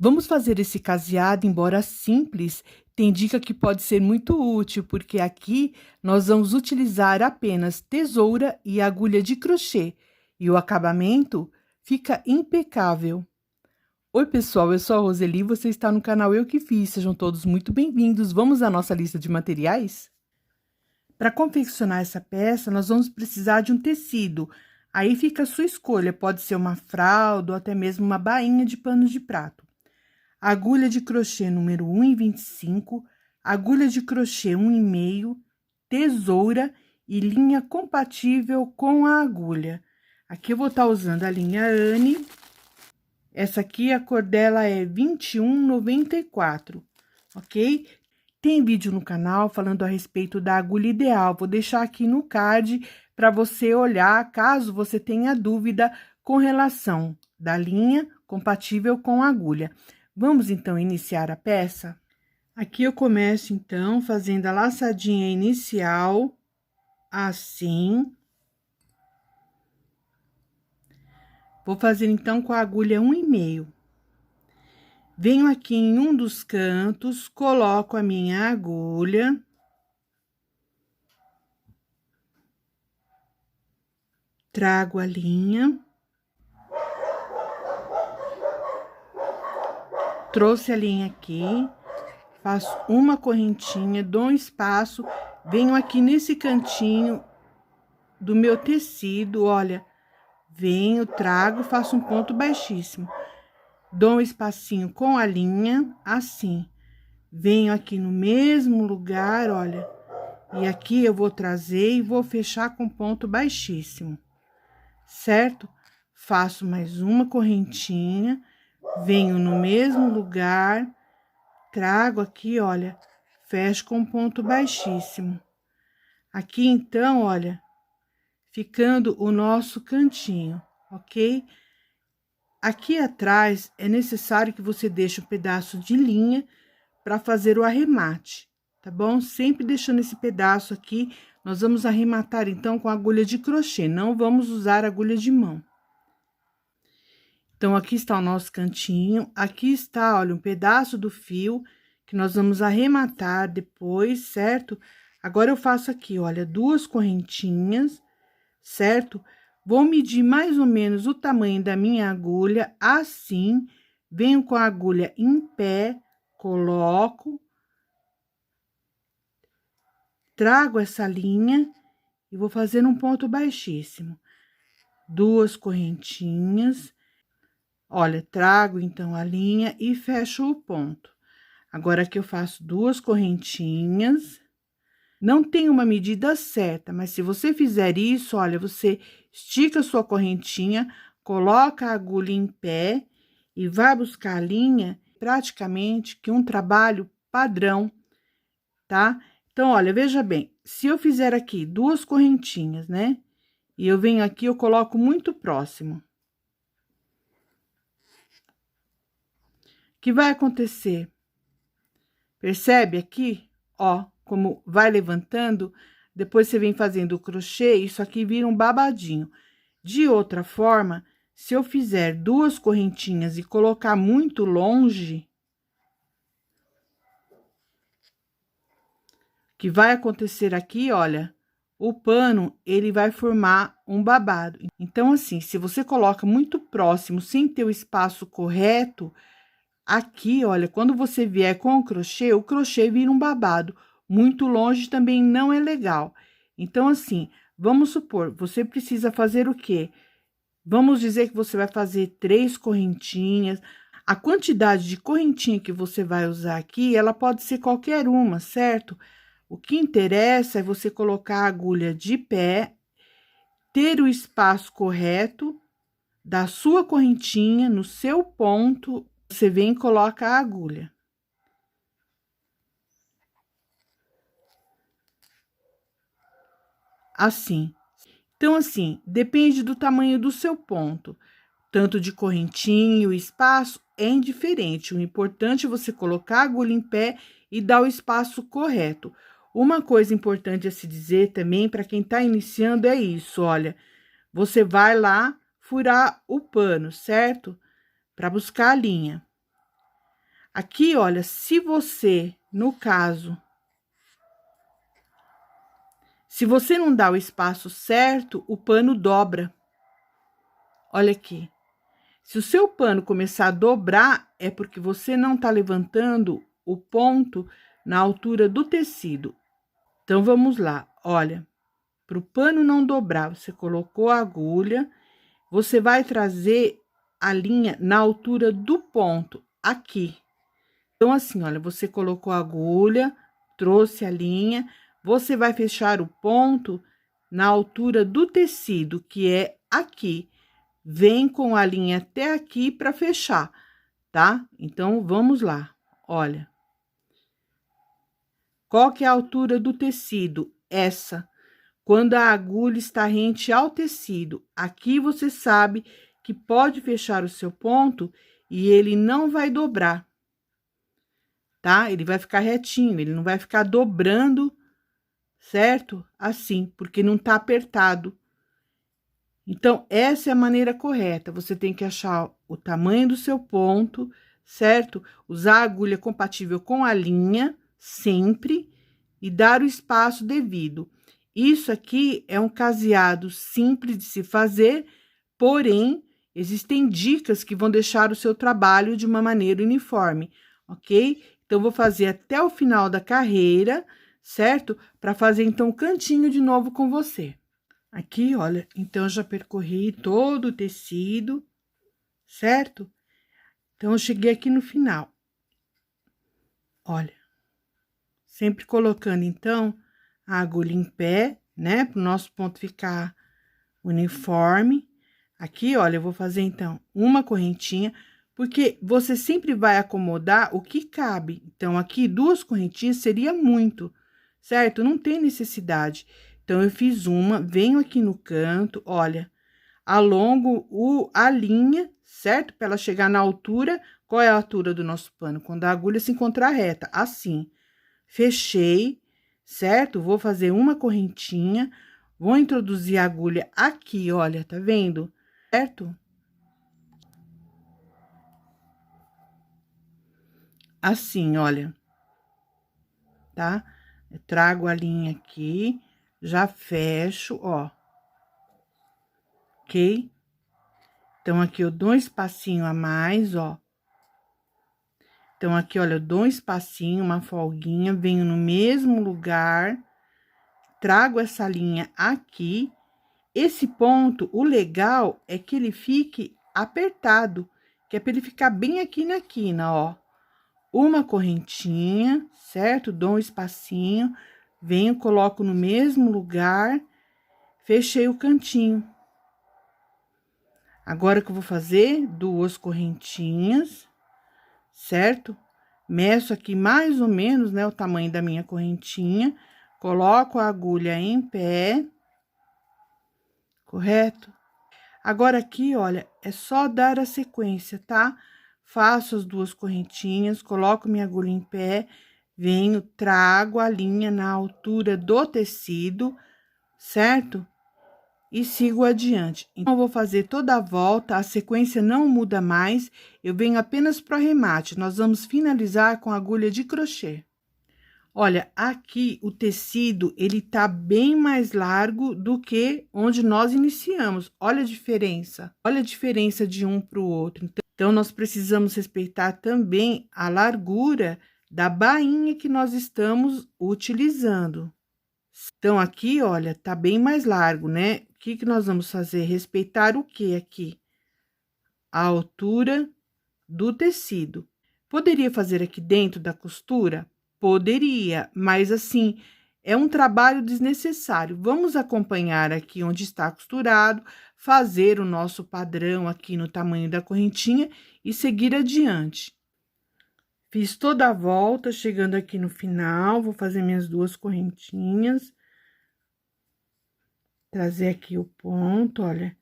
Vamos fazer esse caseado, embora simples, tem dica que pode ser muito útil, porque aqui nós vamos utilizar apenas tesoura e agulha de crochê, e o acabamento fica impecável. Oi, pessoal, eu sou a Roseli, você está no canal Eu Que Fiz, sejam todos muito bem-vindos. Vamos à nossa lista de materiais? Para confeccionar essa peça, nós vamos precisar de um tecido. Aí fica a sua escolha, pode ser uma fralda ou até mesmo uma bainha de pano de prato. Agulha de crochê número 1,25, agulha de crochê 1,5, tesoura e linha compatível com a agulha. Aqui eu vou estar usando a linha Anne. Essa aqui, a cor dela é 21,94, ok? Tem vídeo no canal falando a respeito da agulha ideal. Vou deixar aqui no card para você olhar, caso você tenha dúvida com relação da linha compatível com a agulha. Vamos, então, iniciar a peça? Aqui eu começo, então, fazendo a laçadinha inicial, assim. Vou fazer, então, com a agulha 1,5. Venho aqui em um dos cantos, coloco a minha agulha. Trago a linha. Trouxe a linha aqui, faço uma correntinha, dou um espaço, venho aqui nesse cantinho do meu tecido, olha, venho, trago, faço um ponto baixíssimo. Dou um espacinho com a linha, assim. Venho aqui no mesmo lugar, olha, e aqui eu vou trazer e vou fechar com ponto baixíssimo, certo? Faço mais uma correntinha, venho no mesmo lugar, trago aqui, olha, fecho com ponto baixíssimo. Aqui, então, olha, ficando o nosso cantinho, ok? Aqui atrás, é necessário que você deixe um pedaço de linha para fazer o arremate, tá bom? Sempre deixando esse pedaço aqui, nós vamos arrematar, então, com agulha de crochê, não vamos usar agulha de mão. Então, aqui está o nosso cantinho, aqui está, olha, um pedaço do fio que nós vamos arrematar depois, certo? Agora, eu faço aqui, olha, 2 correntinhas, certo? Vou medir mais ou menos o tamanho da minha agulha, assim, venho com a agulha em pé, coloco, trago essa linha e vou fazer um ponto baixíssimo. 2 correntinhas. Olha, trago, então, a linha e fecho o ponto. Agora, aqui eu faço 2 correntinhas. Não tem uma medida certa, mas se você fizer isso, olha, você estica a sua correntinha, coloca a agulha em pé e vai buscar a linha, praticamente que um trabalho padrão, tá? Então, olha, veja bem, se eu fizer aqui 2 correntinhas, né? E eu venho aqui, eu coloco muito próximo. O que vai acontecer? Percebe aqui, ó, como vai levantando, depois você vem fazendo o crochê, isso aqui vira um babadinho. De outra forma, se eu fizer 2 correntinhas e colocar muito longe, o que vai acontecer aqui, olha, o pano, ele vai formar um babado. Então, assim, se você coloca muito próximo, sem ter o espaço correto, aqui, olha, quando você vier com o crochê vira um babado. Muito longe também não é legal. Então, assim, vamos supor, você precisa fazer o quê? Vamos dizer que você vai fazer 3 correntinhas. A quantidade de correntinha que você vai usar aqui, ela pode ser qualquer uma, certo? O que interessa é você colocar a agulha de pé, ter o espaço correto da sua correntinha no seu ponto. Você vem e coloca a agulha. Assim. Então, assim, depende do tamanho do seu ponto. Tanto de correntinha, o espaço é indiferente. O importante é você colocar a agulha em pé e dar o espaço correto. Uma coisa importante a se dizer também, para quem tá iniciando, é isso, olha. Você vai lá furar o pano, certo? Para buscar a linha. Aqui, olha, se você, no caso, se você não dá o espaço certo, o pano dobra. Olha aqui. Se o seu pano começar a dobrar, é porque você não tá levantando o ponto na altura do tecido. Então, vamos lá. Olha, para o pano não dobrar, você colocou a agulha, você vai trazer a linha na altura do ponto, aqui. Então, assim, olha, você colocou a agulha, trouxe a linha, você vai fechar o ponto na altura do tecido, que é aqui. Vem com a linha até aqui para fechar, tá? Então, vamos lá. Olha. Qual que é a altura do tecido? Essa. Quando a agulha está rente ao tecido, aqui você sabe que pode fechar o seu ponto e ele não vai dobrar, tá? Ele vai ficar retinho, ele não vai ficar dobrando, certo? Assim, porque não tá apertado. Então, essa é a maneira correta. Você tem que achar o tamanho do seu ponto, certo? Usar a agulha compatível com a linha, sempre, e dar o espaço devido. Isso aqui é um caseado simples de se fazer, porém, existem dicas que vão deixar o seu trabalho de uma maneira uniforme, ok? Então, vou fazer até o final da carreira, certo? Para fazer, então, o cantinho de novo com você. Aqui, olha, então, eu já percorri todo o tecido, certo? Então, eu cheguei aqui no final. Olha, sempre colocando, então, a agulha em pé, né? Para o nosso ponto ficar uniforme. Aqui, olha, eu vou fazer, então, uma correntinha, porque você sempre vai acomodar o que cabe. Então, aqui, 2 correntinhas seria muito, certo? Não tem necessidade. Então, eu fiz uma, venho aqui no canto, olha, alongo a linha, certo? Para ela chegar na altura, qual é a altura do nosso pano? Quando a agulha se encontrar reta, assim. Fechei, certo? Vou fazer uma correntinha, vou introduzir a agulha aqui, olha, tá vendo? Certo? Assim, olha, tá? Eu trago a linha aqui, já fecho, ó. Ok? Então, aqui eu dou um espacinho a mais, ó. Então, aqui, olha, eu dou um espacinho, uma folguinha, venho no mesmo lugar, trago essa linha aqui. Esse ponto, o legal é que ele fique apertado, que é para ele ficar bem aqui na quina, ó. Uma correntinha, certo? Dou um espacinho, venho, coloco no mesmo lugar, fechei o cantinho. Agora que eu vou fazer 2 correntinhas, certo? Meço aqui mais ou menos, né, o tamanho da minha correntinha, coloco a agulha em pé, correto? Agora, aqui, olha, é só dar a sequência, tá? Faço as 2 correntinhas, coloco minha agulha em pé, venho, trago a linha na altura do tecido, certo? E sigo adiante. Então, eu vou fazer toda a volta, a sequência não muda mais, eu venho apenas pro arremate. Nós vamos finalizar com agulha de crochê. Olha, aqui o tecido, ele tá bem mais largo do que onde nós iniciamos. Olha a diferença de um pro outro. Então, nós precisamos respeitar também a largura da bainha que nós estamos utilizando. Então, aqui, olha, tá bem mais largo, né? O que que nós vamos fazer? Respeitar o que aqui? A altura do tecido. Poderia fazer aqui dentro da costura? Poderia, mas assim, é um trabalho desnecessário. Vamos acompanhar aqui onde está costurado, fazer o nosso padrão aqui no tamanho da correntinha e seguir adiante. Fiz toda a volta, chegando aqui no final, vou fazer minhas 2 correntinhas. Trazer aqui o ponto, olha,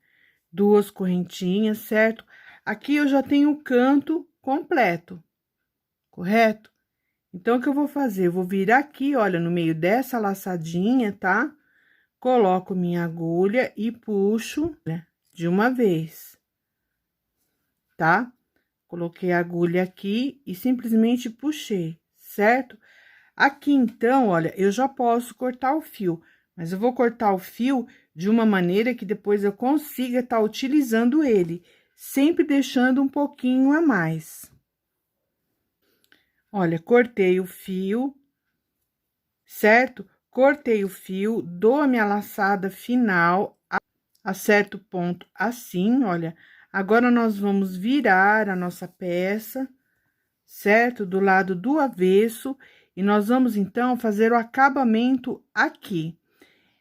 2 correntinhas, certo? Aqui eu já tenho o canto completo, correto? Então, o que eu vou fazer? Eu vou virar aqui, olha, no meio dessa laçadinha, tá? Coloco minha agulha e puxo, né, de uma vez, tá? Coloquei a agulha aqui e simplesmente puxei, certo? Aqui, então, olha, eu já posso cortar o fio, mas eu vou cortar o fio de uma maneira que depois eu consiga estar utilizando ele, sempre deixando um pouquinho a mais. Olha, cortei o fio, certo? Cortei o fio, dou a minha laçada final, acerto o ponto assim, olha. Agora, nós vamos virar a nossa peça, certo? Do lado do avesso, e nós vamos, então, fazer o acabamento aqui.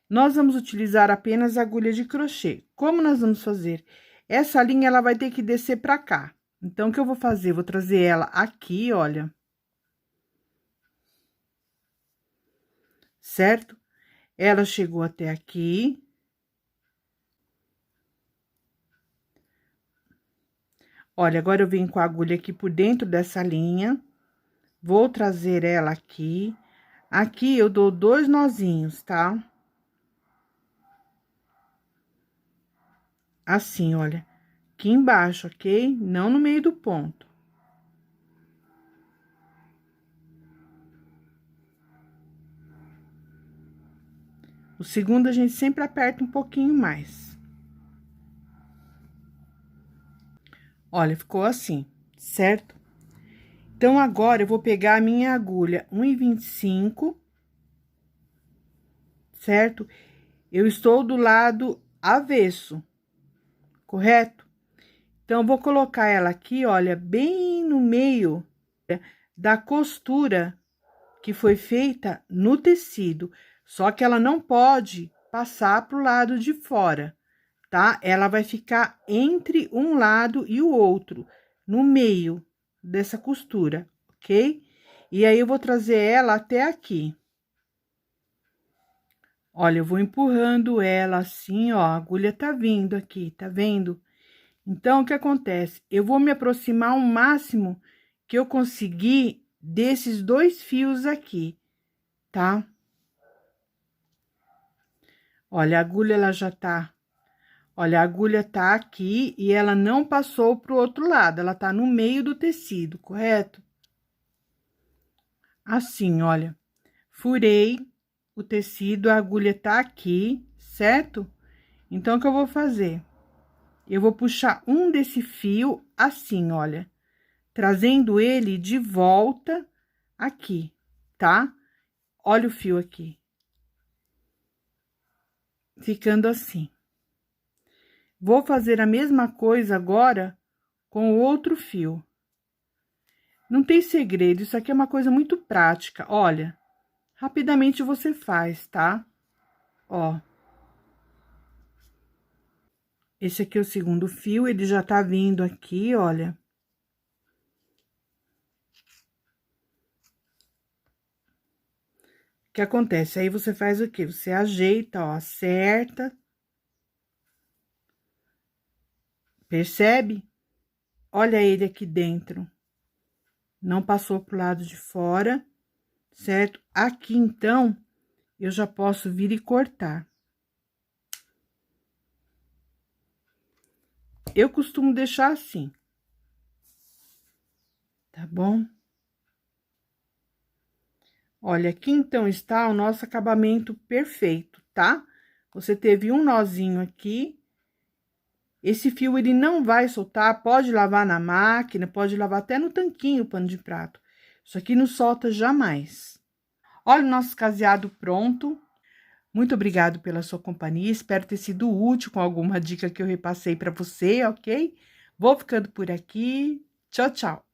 Nós vamos utilizar apenas agulha de crochê. Como nós vamos fazer? Essa linha, ela vai ter que descer pra cá. Então, o que eu vou fazer? Vou trazer ela aqui, olha. Certo? Ela chegou até aqui. Olha, agora eu venho com a agulha aqui por dentro dessa linha. Vou trazer ela aqui. Aqui eu dou 2 nozinhos, tá? Assim, olha. Aqui embaixo, ok? Não no meio do ponto. O segundo, a gente sempre aperta um pouquinho mais. Olha, ficou assim, certo? Então, agora, eu vou pegar a minha agulha 1,25, certo? Eu estou do lado avesso, correto? Então, eu vou colocar ela aqui, olha, bem no meio da costura que foi feita no tecido. Só que ela não pode passar pro lado de fora, tá? Ela vai ficar entre um lado e o outro, no meio dessa costura, ok? E aí, eu vou trazer ela até aqui. Olha, eu vou empurrando ela assim, ó, a agulha tá vindo aqui, tá vendo? Então, o que acontece? Eu vou me aproximar o máximo que eu conseguir desses 2 fios aqui, tá? Olha, a agulha, ela já tá... Olha, a agulha tá aqui e ela não passou pro outro lado, ela tá no meio do tecido, correto? Assim, olha, furei o tecido, a agulha tá aqui, certo? Então, o que eu vou fazer? Eu vou puxar um desse fio assim, olha, trazendo ele de volta aqui, tá? Olha o fio aqui. Ficando assim. Vou fazer a mesma coisa agora com o outro fio. Não tem segredo, isso aqui é uma coisa muito prática, olha. Rapidamente você faz, tá? Ó. Esse aqui é o segundo fio, ele já tá vindo aqui, olha. O que acontece? Aí, você faz o quê? Você ajeita, ó, acerta. Percebe? Olha ele aqui dentro. Não passou pro lado de fora, certo? Aqui, então, eu já posso vir e cortar. Eu costumo deixar assim. Tá bom? Olha, aqui, então, está o nosso acabamento perfeito, tá? Você teve um nozinho aqui. Esse fio, ele não vai soltar, pode lavar na máquina, pode lavar até no tanquinho o pano de prato. Isso aqui não solta jamais. Olha o nosso caseado pronto. Muito obrigado pela sua companhia, espero ter sido útil com alguma dica que eu repassei para você, ok? Vou ficando por aqui. Tchau, tchau!